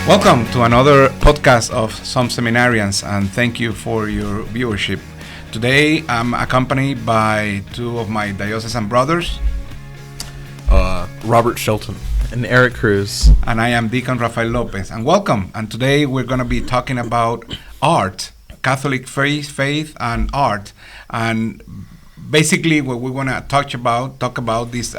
Welcome to another podcast of Some Seminarians, and thank you for your viewership. Today I'm accompanied by two of my diocesan brothers, Robert Shelton and Erick Cruz. And I am Deacon Rafael Lopez. And welcome. And today we're going to be talking about art, Catholic faith and art. And basically what we want to talk about this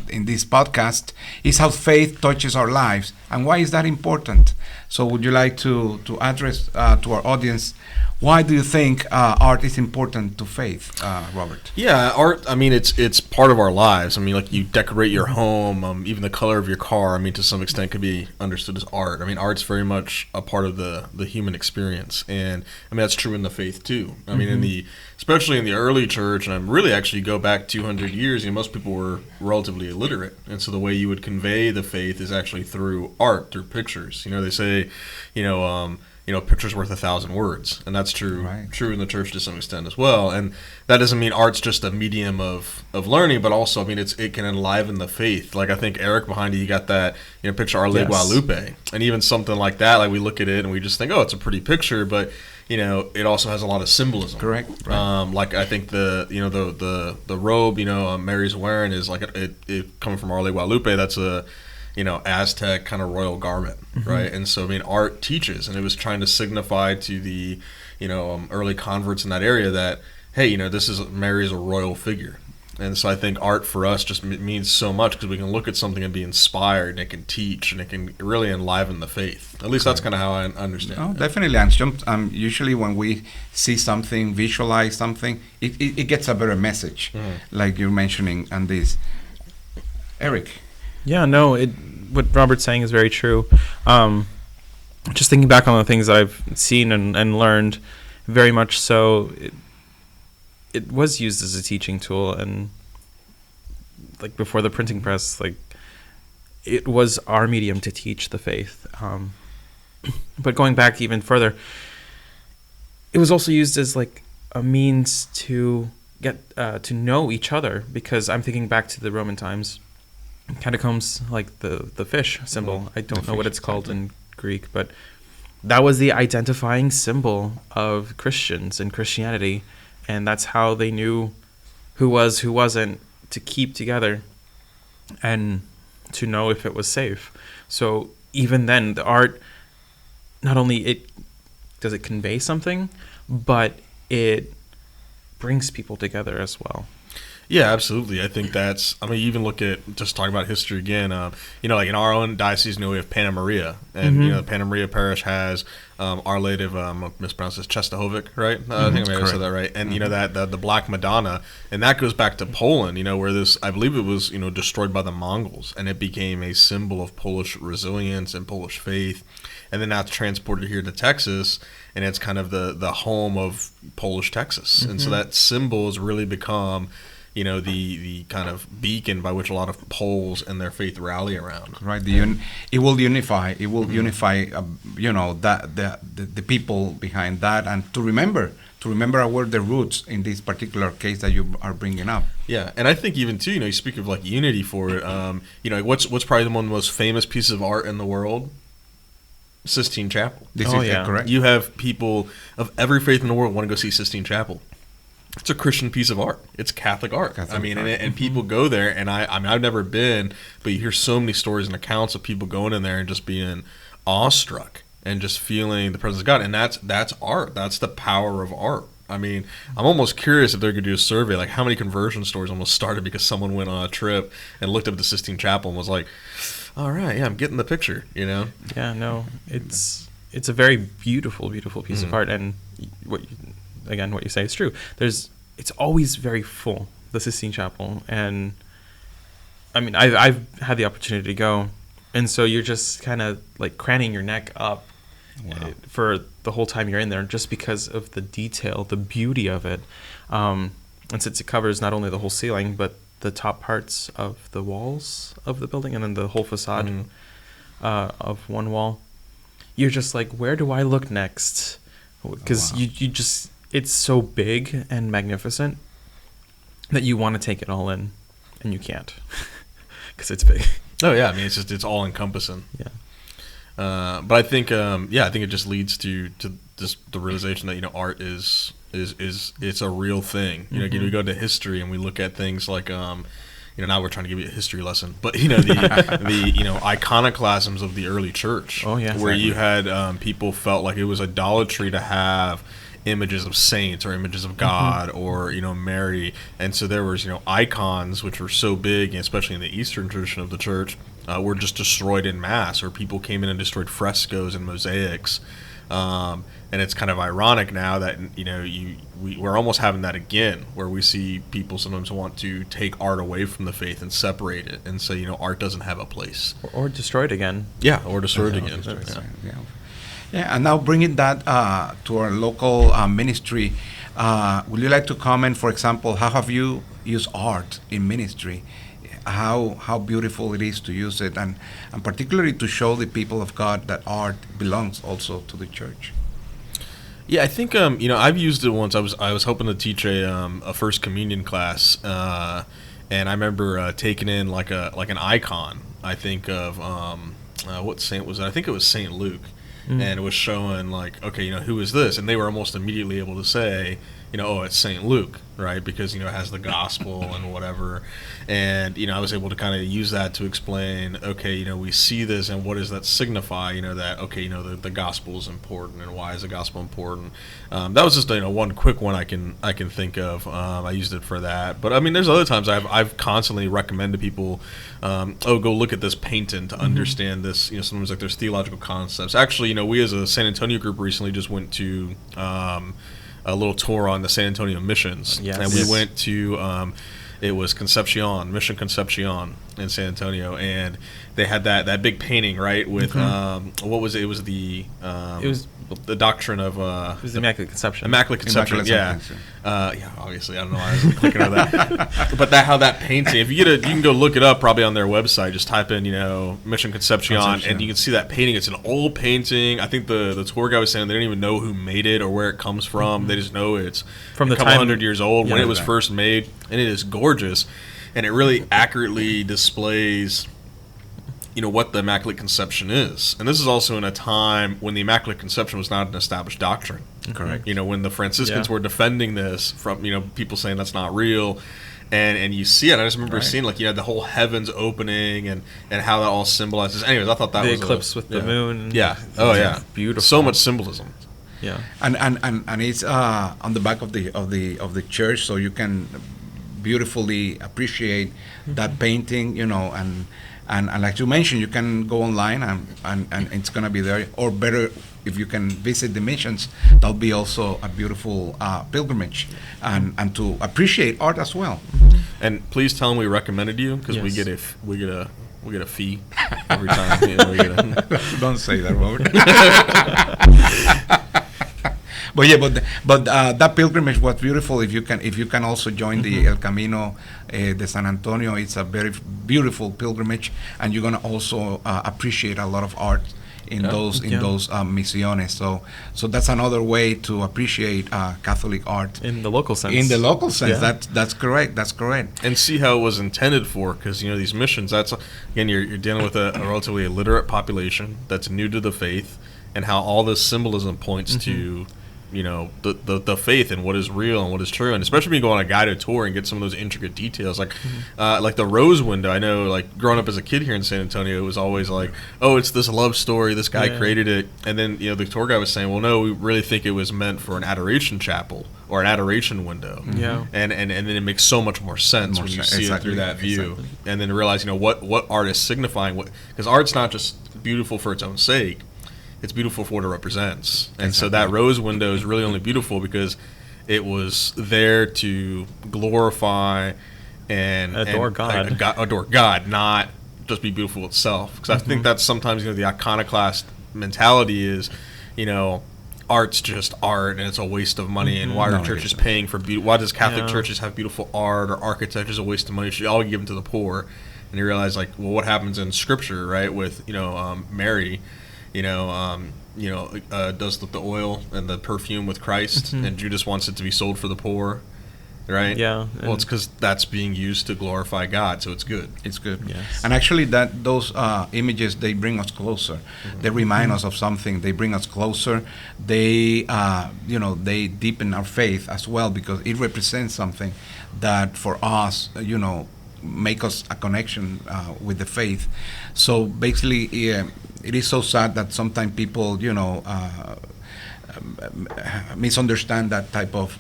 in this podcast is how faith touches our lives and why is that important. So would you like to address to our audience, why do you think art is important to faith, Robert? Yeah, art, I mean, it's part of our lives. I mean, like you decorate your home, even the color of your car, I mean, to some extent could be understood as art. I mean, art's very much a part of the human experience. And I mean, that's true in the faith too. I mean, especially in the early church, and I'm really actually go back 200 years, most people were relatively illiterate. And so the way you would convey the faith is actually through art, through pictures. They say, picture's worth 1,000 words, and that's true. Right. True in the church to some extent as well. And that doesn't mean art's just a medium of learning, but also, I mean, it can enliven the faith. Like I think Erick, behind you got that picture Our Lady Guadalupe, and even something like that. Like we look at it and we just think, oh, it's a pretty picture, but it also has a lot of symbolism. Correct. Right. Like I think the robe Mary's wearing is like it coming from Our Lady Guadalupe. That's a Aztec kind of royal garment, right? And so, I mean, art teaches, and it was trying to signify to the, early converts in that area that, hey, Mary is a royal figure. And so I think art for us just means so much because we can look at something and be inspired, and it can teach, and it can really enliven the faith. At least that's kind of how I understand it. Definitely. And usually when we see something, visualize something, it gets a better message, like you're mentioning on this. Erick? Yeah, no, what Robert's saying is very true. Just thinking back on the things that I've seen and learned, very much so, it was used as a teaching tool, and like before the printing press, like it was our medium to teach the faith. But going back even further, it was also used as like a means to get to know each other, because I'm thinking back to the Roman times. Catacombs, like the fish symbol. I don't know what it's called in Greek, but that was the identifying symbol of Christians and Christianity, and that's how they knew who was, who wasn't, to keep together and to know if it was safe. So even then, the art, not only does it convey something, but it brings people together as well. Yeah, absolutely. I think you even look at, just talking about history again, like in our own diocese, we have Panna Maria. And, the Panna Maria parish has Our Lady of, I'm mispronounced this, Czestochowic, right? I think I may have said that right. And, the Black Madonna, and that goes back to Poland, where this, I believe it was, destroyed by the Mongols, and it became a symbol of Polish resilience and Polish faith. And then now it's transported here to Texas, and it's kind of the home of Polish Texas. And so that symbol has really become the kind of beacon by which a lot of Poles and their faith rally around. Right. It will unify. It will unify. That the people behind that, and to remember where the roots in this particular case that you are bringing up. Yeah, and I think even too, you speak of like unity for it. What's probably one of the most famous pieces of art in the world? Sistine Chapel. This is correct. You have people of every faith in the world want to go see Sistine Chapel. It's a Christian piece of art. It's Catholic art. And people go there, and I mean, I've never been, but you hear so many stories and accounts of people going in there and just being awestruck and just feeling the presence of God. And that's art. That's the power of art. I mean, I'm almost curious if they're going to do a survey, like how many conversion stories almost started because someone went on a trip and looked up the Sistine Chapel and was like, all right, yeah, I'm getting the picture, Yeah, no, it's a very beautiful, beautiful piece of art. And what you say is true. It's always very full, the Sistine Chapel, and I mean, I've had the opportunity to go, and so you're just kind of like craning your neck up for the whole time you're in there, just because of the detail, the beauty of it, and since it covers not only the whole ceiling but the top parts of the walls of the building, and then the whole facade of one wall, you're just like, where do I look next? Because you just, it's so big and magnificent that you want to take it all in, and you can't because it's big. Oh yeah, I mean it's all encompassing. Yeah. But I think, I think it just leads to this, the realization that, art is it's a real thing. We go to history and we look at things like, now we're trying to give you a history lesson, but the iconoclasms of the early church, where exactly. You had people felt like it was idolatry to have images of saints or images of God or Mary, and so there was icons which were so big, especially in the Eastern tradition of the church, were just destroyed in mass, or people came in and destroyed frescoes and mosaics. And it's kind of ironic now that we're almost having that again, where we see people sometimes want to take art away from the faith and separate it and say art doesn't have a place, or destroy it again. Yeah, or destroy it again. Yeah, and now bringing that to our local ministry, would you like to comment, for example, how have you used art in ministry? How beautiful it is to use it, and particularly to show the people of God that art belongs also to the church. Yeah, I think I've used it once. I was hoping to teach a first communion class, and I remember taking in like an icon. I think of what saint was it? I think it was Saint Luke, and it was showing like, okay, who is this? And they were almost immediately able to say, oh, it's Saint Luke, right? Because it has the gospel and whatever. And I was able to kind of use that to explain, okay, we see this, and what does that signify? That, okay, the gospel is important, and why is the gospel important? That was just one quick one I can think of. I used it for that, but I mean, there's other times I've constantly recommended people, go look at this painting to understand this. Sometimes like there's theological concepts. Actually, we as a San Antonio group recently just went to a little tour on the San Antonio missions, and we went to it was Mission Concepcion in San Antonio, and they had that big painting, right, with what was it? It was the the doctrine of it was the Immaculate Conception. Immaculate Conception, yeah. Obviously, I don't know why I was thinking of that. But how that painting, if you can go look it up probably on their website. Just type in, Mission Concepcion, and you can see that painting. It's an old painting. I think the tour guy was saying they didn't even know who made it or where it comes from. They just know it's from a couple hundred years old when it was first made, and it is gorgeous, and it really accurately displays what the Immaculate Conception is. And this is also in a time when the Immaculate Conception was not an established doctrine. Correct. When the Franciscans were defending this from, people saying that's not real. And you see it. I just remember seeing the whole heavens opening and how that all symbolizes. Anyways, I thought that the was eclipse with the moon. Yeah. Oh yeah. Beautiful. So much symbolism. Yeah. And it's on the back of the church, so you can beautifully appreciate that painting, and like you mentioned, you can go online and it's going to be there. Or better, if you can visit the missions, that'll be also a beautiful pilgrimage and to appreciate art as well. And please tell them we recommended you, because we get a fee every time. Don't say that, Robert. But that pilgrimage was beautiful. If you can also join the El Camino de San Antonio, it's a very beautiful pilgrimage, and you're gonna also appreciate a lot of art in those misiones. So that's another way to appreciate Catholic art in the local sense. That's correct. That's correct. And see how it was intended for, because these missions. That's again, you're dealing with a relatively illiterate population that's new to the faith, and how all this symbolism points to the faith and what is real and what is true. And especially when you go on a guided tour and get some of those intricate details, like the rose window. I know, like growing up as a kid here in San Antonio, it was always like, oh, it's this love story, this guy created it. And then the tour guy was saying, well, no, we really think it was meant for an adoration chapel or an adoration window. And then it makes so much more sense when you see it through that view. And then realize what art is signifying, because art's not just beautiful for its own sake, it's beautiful for what it represents. And so that rose window is really only beautiful because it was there to glorify and adore God. Adore God, not just be beautiful itself. Because I think that's sometimes the iconoclast mentality is, art's just art and it's a waste of money. And why are churches paying for why does Catholic churches have beautiful art, or architecture is a waste of money? It should all be given to the poor. And you realize, like, well, what happens in Scripture, right? With Mary. Does the oil and the perfume with Christ, and Judas wants it to be sold for the poor, right? Yeah. Well, it's because that's being used to glorify God, so it's good. It's good. Yes. And actually, those images, they bring us closer. They remind us of something. They bring us closer. They they deepen our faith as well, because it represents something that for us, make us a connection with the faith. So basically, it is so sad that sometimes people, misunderstand that type of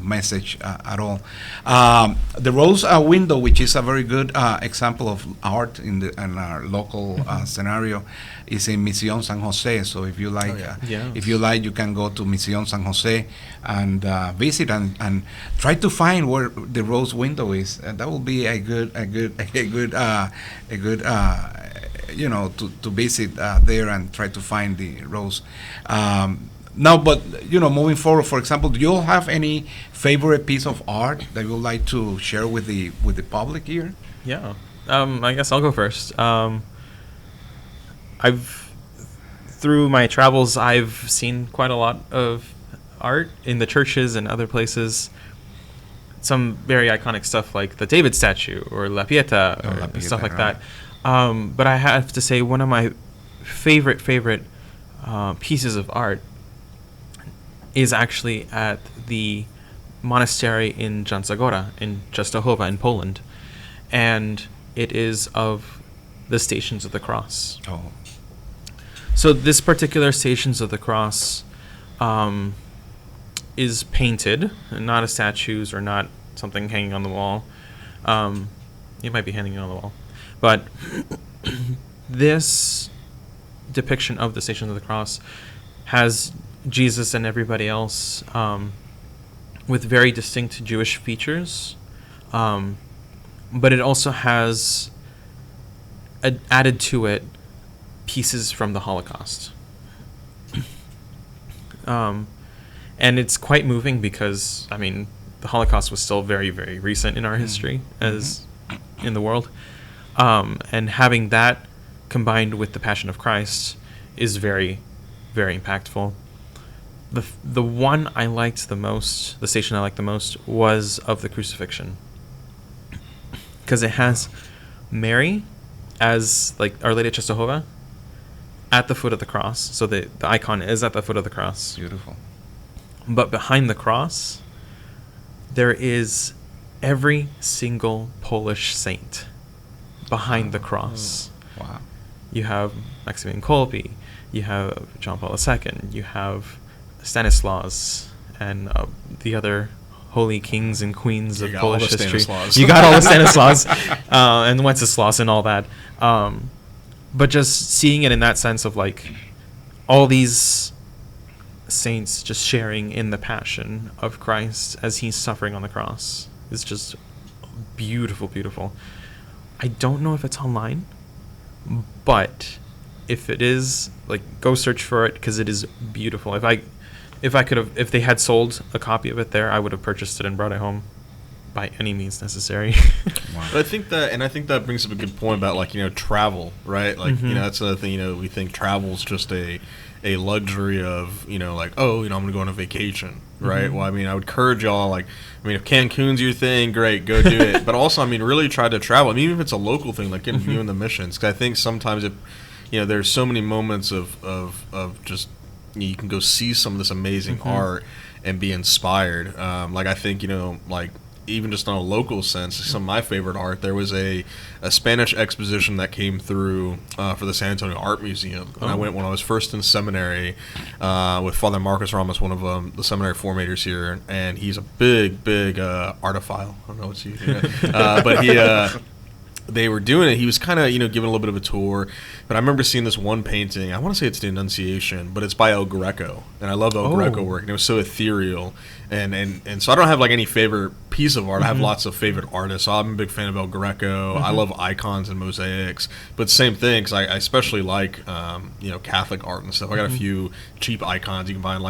message at all. The rose window, which is a very good example of art in our local scenario, is in Mission San Jose. So if you like, you can go to Mission San Jose and visit and try to find where the rose window is. And that will be a good to visit there and try to find the rose. Now, but moving forward, for example, do you all have any favorite piece of art that you would like to share with the public here? Yeah. I guess I'll go first. Through my travels, I've seen quite a lot of art in the churches and other places. Some very iconic stuff like the David statue or La Pieta, or stuff like that. But I have to say, one of my favorite pieces of art is actually at the monastery in Janzagora in Częstochowa in Poland, and it is of the Stations of the Cross. Oh. So this particular Stations of the Cross is painted, not as statues or not something hanging on the wall. It might be hanging on the wall, but this depiction of the Stations of the Cross has Jesus and everybody else with very distinct Jewish features, but it also has added to it pieces from the Holocaust. And it's quite moving because, the Holocaust was still very, very recent in our history as in the world. And having that combined with the Passion of Christ is very, very impactful. The one I liked the most, the station I liked the most, was of the Crucifixion, because it has Mary as like Our Lady of Częstochowa at the foot of the cross. So the icon is at the foot of the cross. Beautiful. But behind the cross, there is every single Polish saint behind the cross. Wow. You have Maximilian Kolbe, you have John Paul II, you have Stanislaus, and the other holy kings and queens of Polish history. You got all the Stanislaus and Wenceslaus and all that. But just seeing it in that sense of like all these saints just sharing in the passion of Christ as he's suffering on the cross is just beautiful, beautiful. I don't know if it's online, but if it is, like, go search for it because it is beautiful. If they had sold a copy of it there, I would have purchased it and brought it home by any means necessary. Wow. But I think that brings up a good point about travel, right? Like that's another thing. We think travel's just a luxury of I'm gonna go on a vacation, right? Well, I would encourage y'all if Cancun's your thing, great, go do it. But also, really try to travel. Even if it's a local thing, like getting viewing the missions, because I think sometimes there's so many moments of just you can go see some of this amazing art and be inspired. I think even just on a local sense, some of my favorite art, there was a Spanish exposition that came through for the San Antonio Art Museum. And I went when I was first in seminary with Father Marcus Ramos, one of the seminary formators here, and he's a big artophile. I don't know what you but they were doing it. He was kind of, giving a little bit of a tour. But I remember seeing this one painting. I want to say it's the Annunciation, but it's by El Greco. And I love El Greco work. And it was so ethereal. And so I don't have any favorite piece of art. I have lots of favorite artists. So I'm a big fan of El Greco. I love icons and mosaics. But same thing, because I especially like, Catholic art and stuff. I got a few cheap icons. You can buy in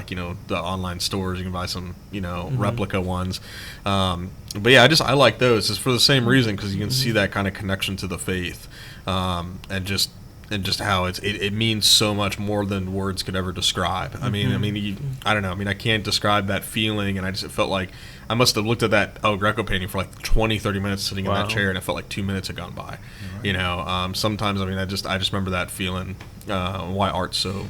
the online stores. You can buy some, replica ones. But yeah, I like those just for the same reason, because you can see that kind of connection to the faith, and just and just how it means so much more than words could ever describe. I mean, I don't know. I mean, I can't describe that feeling, and it felt like I must have looked at that El Greco painting for like 20, 30 minutes sitting in that chair, and it felt like 2 minutes had gone by. Right. You know, sometimes, I mean, I just remember that feeling, why art's so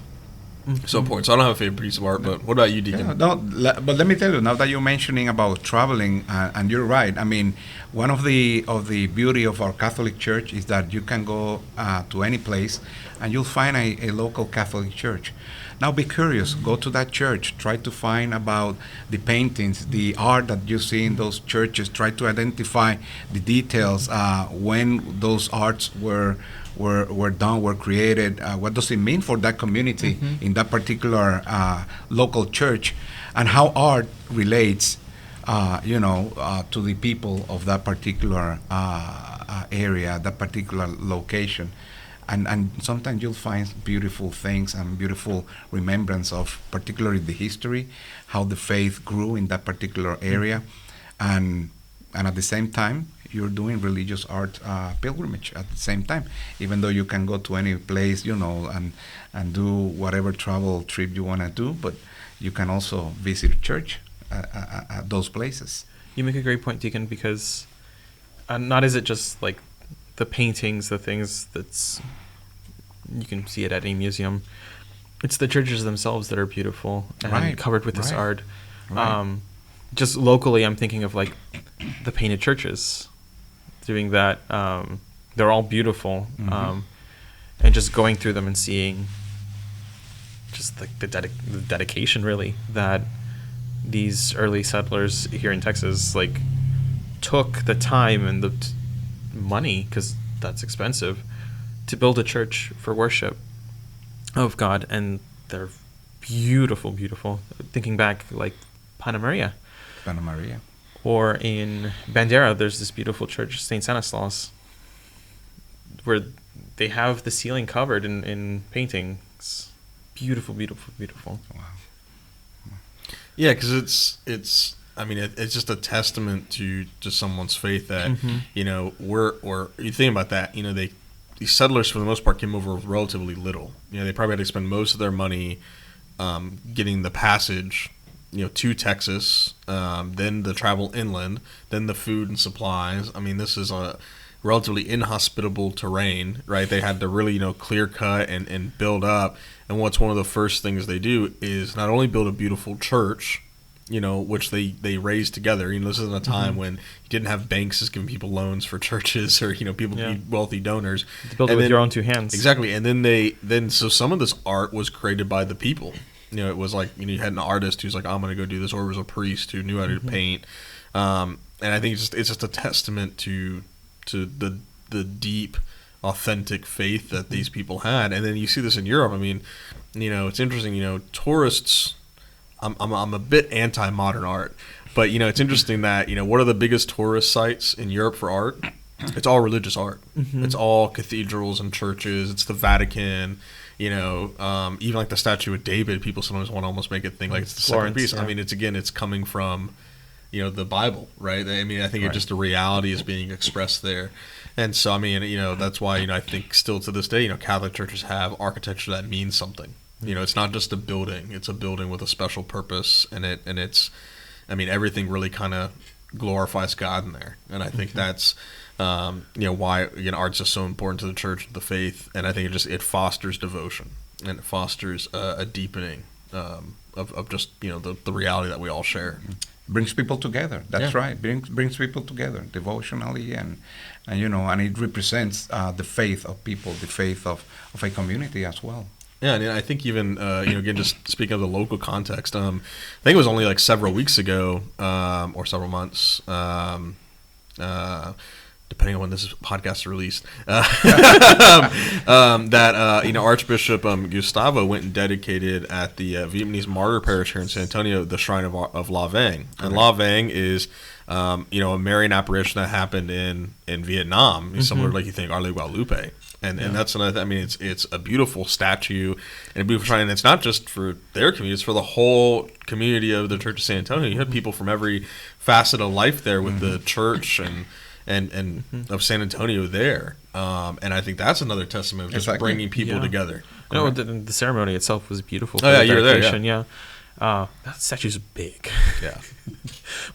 important. So I don't have a favorite piece of art, but what about you, Deacon? Yeah, but let me tell you, now that you're mentioning about traveling, and you're right. I mean, one of the beauty of our Catholic Church is that you can go to any place and you'll find a local Catholic church. Now be curious, go to that church, try to find about the paintings, the art that you see in those churches, try to identify the details, when those arts were done, were created, what does it mean for that community in that particular local church, and how art relates, to the people of that particular area, that particular location. And sometimes you'll find beautiful things and beautiful remembrance of particularly the history, how the faith grew in that particular area, and at the same time, you're doing religious art pilgrimage at the same time, even though you can go to any place, and do whatever travel trip you want to do, but you can also visit a church at those places. You make a great point, Deacon, because not is it just like the paintings, the things that's you can see it at any museum. It's the churches themselves that are beautiful and covered with this art. Right. Just locally, I'm thinking of like the painted churches doing that. They're all beautiful, and just going through them and seeing just like the dedication, really, that these early settlers here in Texas like took the time and the money, because that's expensive, to build a church for worship of God, and they're beautiful. Thinking back, like Panna Maria, or in Bandera, there's this beautiful church, St. Stanislaus, where they have the ceiling covered in paintings. Beautiful. Wow. Yeah, because it's I mean, it's just a testament to someone's faith that, you think about that, these settlers for the most part came over with relatively little. They probably had to spend most of their money getting the passage, to Texas, then the travel inland, then the food and supplies. I mean, this is a relatively inhospitable terrain, right? They had to really, clear cut and build up. And what's one of the first things they do is not only build a beautiful church, which they raised together. This isn't a time when you didn't have banks just giving people loans for churches, or people wealthy donors. To build it with your own two hands. Exactly. And then so some of this art was created by the people. It was like, you had an artist who's like, I'm going to go do this, or it was a priest who knew how to paint. And I think it's just a testament to the deep, authentic faith that these people had. And then you see this in Europe. I mean, it's interesting. Tourists. I'm a bit anti-modern art, but it's interesting that what are the biggest tourist sites in Europe for art? It's all religious art. It's all cathedrals and churches. It's the Vatican. Even like the statue of David, people sometimes want to almost make it think like it's the second piece. Yeah. I mean, it's coming from the Bible, right? I mean, I think it's just the reality is being expressed there. And so, I mean, that's why I think still to this day, Catholic churches have architecture that means something. It's not just a building; it's a building with a special purpose, and it's, I mean, everything really kind of glorifies God in there, and I think that's, why art's just so important to the church, the faith, and I think it fosters devotion, and it fosters a deepening of just the reality that we all share. Brings people together. That's right. Brings people together devotionally, and it represents the faith of people, the faith of a community as well. Yeah, and I think even, again, just speaking of the local context, I think it was only like several weeks ago, or several months, depending on when this podcast is released, that, Archbishop Gustavo went and dedicated at the Vietnamese martyr parish here in San Antonio the shrine of La Vang. And La Vang is, a Marian apparition that happened in Vietnam, similar like you think Our Lady Guadalupe. And that's another. I mean, it's a beautiful statue and a beautiful shrine. And it's not just for their community; it's for the whole community of the Church of San Antonio. You had people from every facet of life there with the church and of San Antonio there. And I think that's another testament of just Exactly. bringing people together. No, the ceremony itself was beautiful. Oh, yeah, you were there, yeah. Yeah. That statue's big. Yeah.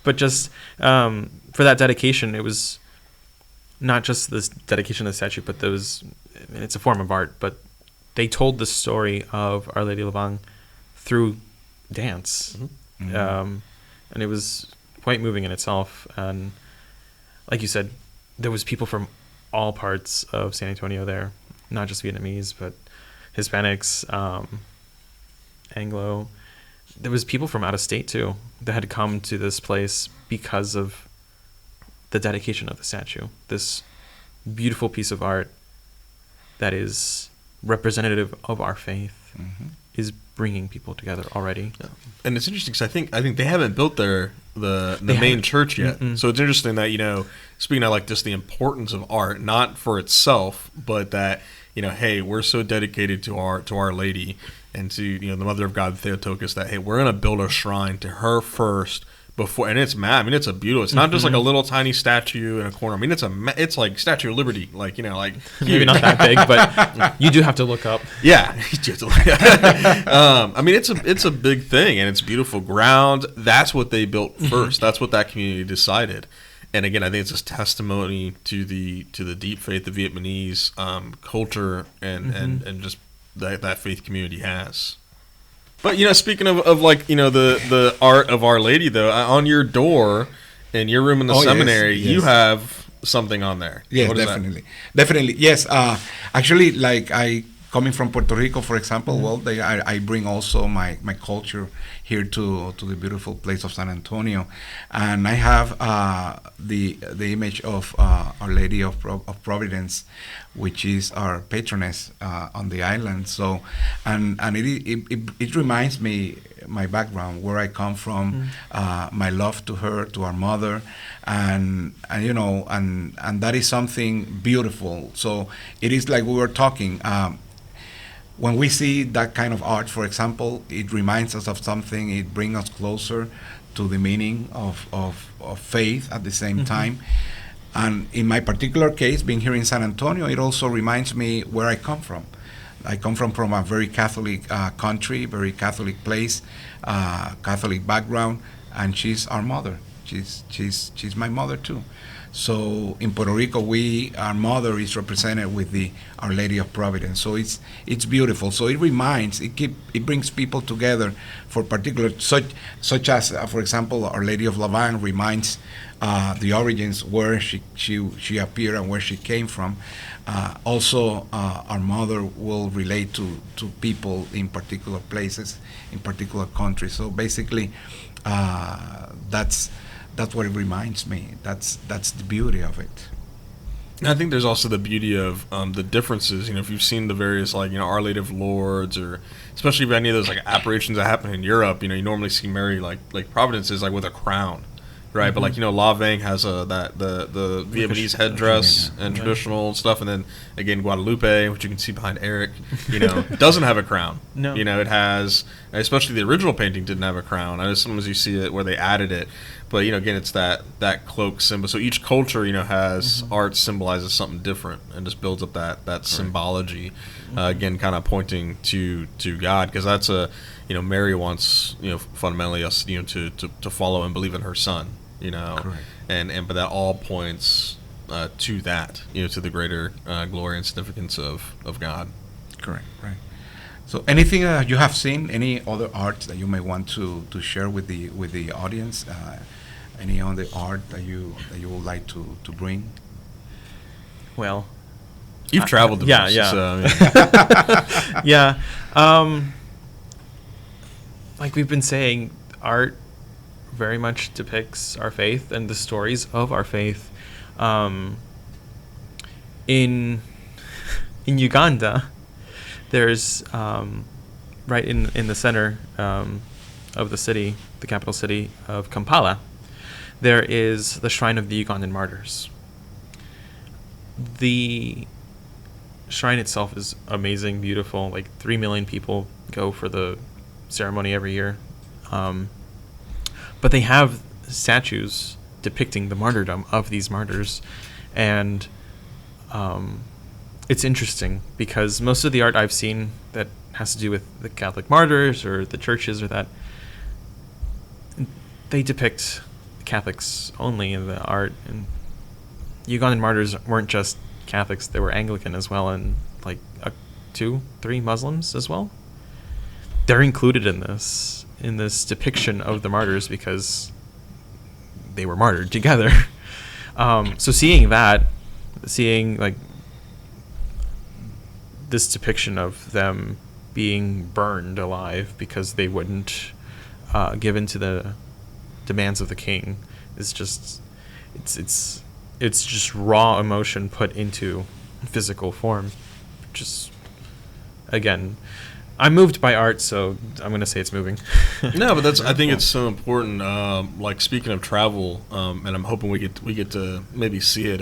But just for that dedication, it was not just this dedication of the statue, but it's a form of art, but they told the story of Our Lady of Labang through dance. And it was quite moving in itself. And like you said, there was people from all parts of San Antonio there, not just Vietnamese, but Hispanics, Anglo. There was people from out of state too that had come to this place because of the dedication of the statue. This beautiful piece of art that is representative of our faith is bringing people together already. Yeah. And it's interesting because I think they haven't built the main church yet. So it's interesting that, speaking of like just the importance of art, not for itself, but that, hey, we're so dedicated to Our Lady and to, the Mother of God, Theotokos, that, hey, we're going to build a shrine to her first before, and it's mad. I mean, it's a beautiful, it's not just like a little tiny statue in a corner. I mean, it's like Statue of Liberty, like, like maybe not that big, but you do have to look up. Yeah. You do have to look up. I mean, it's a big thing, and it's beautiful ground. That's what they built first. That's what that community decided. And again, I think it's a testimony to the deep faith the Vietnamese culture and just that faith community has. But speaking of like the art of Our Lady, though, on your door in your room in the seminary, yes. you have something on there. Yes, What is definitely. Yes, actually, like coming from Puerto Rico, for example, well, I bring also my culture here to the beautiful place of San Antonio, and I have the image of Our Lady of Providence, which is our patroness on the island. So, and it reminds me my background, where I come from, my love to her, to our mother, and that is something beautiful. So it is like we were talking. When we see that kind of art, for example, it reminds us of something. It brings us closer to the meaning of faith at the same time. And in my particular case, being here in San Antonio, it also reminds me where I come from. I come from a very Catholic country, very Catholic place, Catholic background, and she's our mother. She's my mother too. So in Puerto Rico, our mother is represented with the Our Lady of Providence. So it's beautiful. So it brings people together for particular, such as for example, Our Lady of Labang reminds the origins, where she appeared and where she came from. Also, our mother will relate to people in particular places, in particular countries. So basically, that's what it reminds me. That's the beauty of it. I think there's also the beauty of the differences. If you've seen the various Our Lady of Lourdes, or especially if any of those apparitions that happen in Europe, you normally see Mary like Providence is with a crown, right? But La Vang has the Vietnamese headdress and traditional stuff, and then again Guadalupe, which you can see behind Erick, doesn't have a crown. No, it has, especially the original painting didn't have a crown. I know sometimes you see it where they added it. But again, it's that cloak symbol. So each culture, has art symbolizes something different, and just builds up that symbology. Again, kind of pointing to God, because that's Mary wants fundamentally us to follow and believe in her Son. Correct. And but that all points to that to the greater glory and significance of God. Correct. Right. So anything you have seen, any other art that you may want to share with the audience? Any other art that you would like to bring? Well, you've traveled the most. Yeah. So, yeah. Like we've been saying, art very much depicts our faith and the stories of our faith. In Uganda, there's right in the center of the city, the capital city of Kampala, there is the Shrine of the Ugandan Martyrs. The shrine itself is amazing, beautiful. Like 3 million people go for the ceremony every year. But they have statues depicting the martyrdom of these martyrs. And it's interesting because most of the art I've seen that has to do with the Catholic martyrs or the churches or that, they depict Catholics only in the art. And Ugandan martyrs weren't just Catholics; they were Anglican as well, and like 2-3 Muslims as well. They're included in this depiction of the martyrs because they were martyred together. So seeing like this depiction of them being burned alive because they wouldn't give in to the demands of the king is just it's just raw emotion put into physical form. Just again, I'm moved by art, so I'm going to say it's moving. No, but I think it's so important. Like speaking of travel, and I'm hoping we get to maybe see it.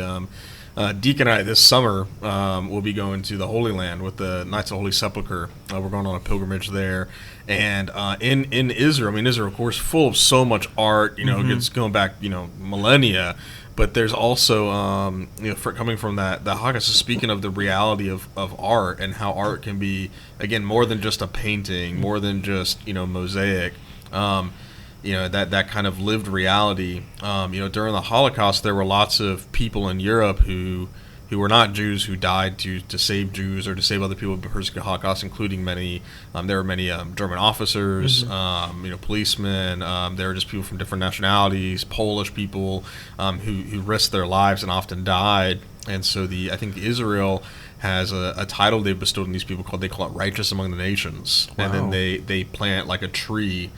Deacon and I this summer will be going to the Holy Land with the Knights of Holy Sepulchre. We're going on a pilgrimage there, and in Israel, I mean, Israel, of course, full of so much art. It's going back, millennia. But there's also, coming from that Holocaust, so speaking of the reality of art and how art can be, again, more than just a painting, more than just, mosaic, that kind of lived reality. During the Holocaust, there were lots of people in Europe who were not Jews who died to save Jews or to save other people who persecuted the Holocaust, including many. There were many German officers, policemen. There were just people from different nationalities, Polish people who risked their lives and often died. And so I think Israel has a title they've bestowed on these people they call it Righteous Among the Nations. Wow. And then they plant like a tree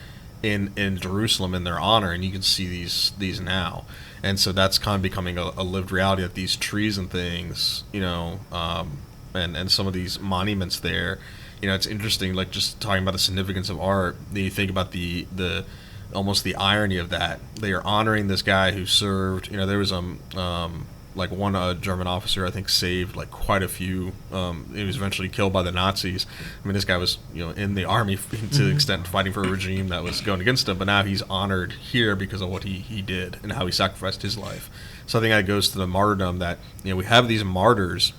in Jerusalem in their honor, and you can see these now. And so that's kind of becoming a lived reality that these trees and things, and some of these monuments there, it's interesting, like just talking about the significance of art. Then you think about the almost the irony of that. They are honoring this guy who served, there was like one German officer, I think, saved like quite a few. He was eventually killed by the Nazis. I mean, this guy was, in the army to the extent fighting for a regime that was going against him, but now he's honored here because of what he did and how he sacrificed his life. So I think that goes to the martyrdom that, we have these martyrs,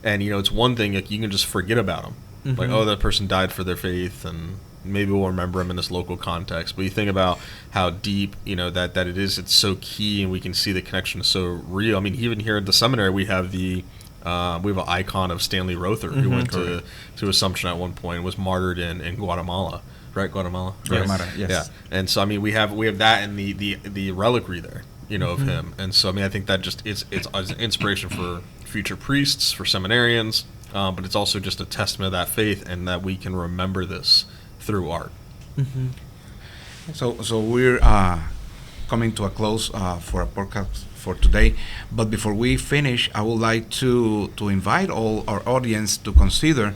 and, it's one thing, like, you can just forget about them. Like, oh, that person died for their faith, and maybe we'll remember him in this local context. But you think about how deep, that it is. It's so key, and we can see the connection is so real. I mean, even here at the seminary, we have an icon of Stanley Rother, who went to Assumption at one point and was martyred in Guatemala. Right, Guatemala. Guatemala, yes. Yeah, and so I mean, we have that and the reliquary there, of him. And so I mean, I think that just it's an inspiration for future priests, for seminarians, but it's also just a testament of that faith and that we can remember this through art. So we're coming to a close for a podcast for today. But before we finish, I would like to invite all our audience to consider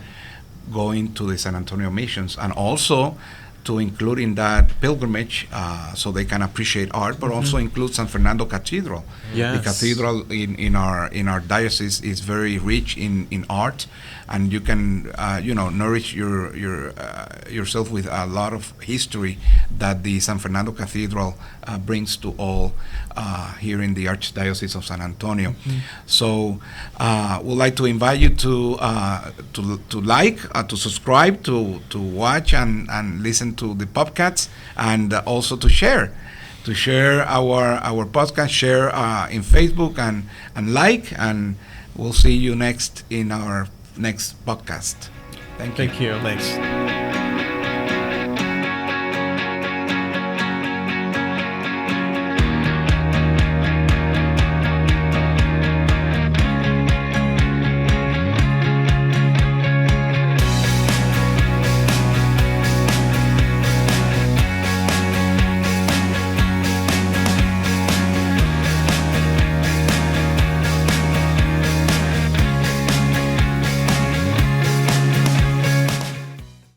going to the San Antonio missions, and also to include in that pilgrimage so they can appreciate art, but also include San Fernando Cathedral. Yes. The cathedral in our diocese is very rich in art, and you can nourish yourself with a lot of history that the San Fernando Cathedral brings to all here in the Archdiocese of San Antonio. So we'd like to invite you to subscribe, to watch and listen to the podcasts, and also to share our podcast, share in Facebook and like, and we'll see you next in our next podcast. Thank you. Thank you. Thanks.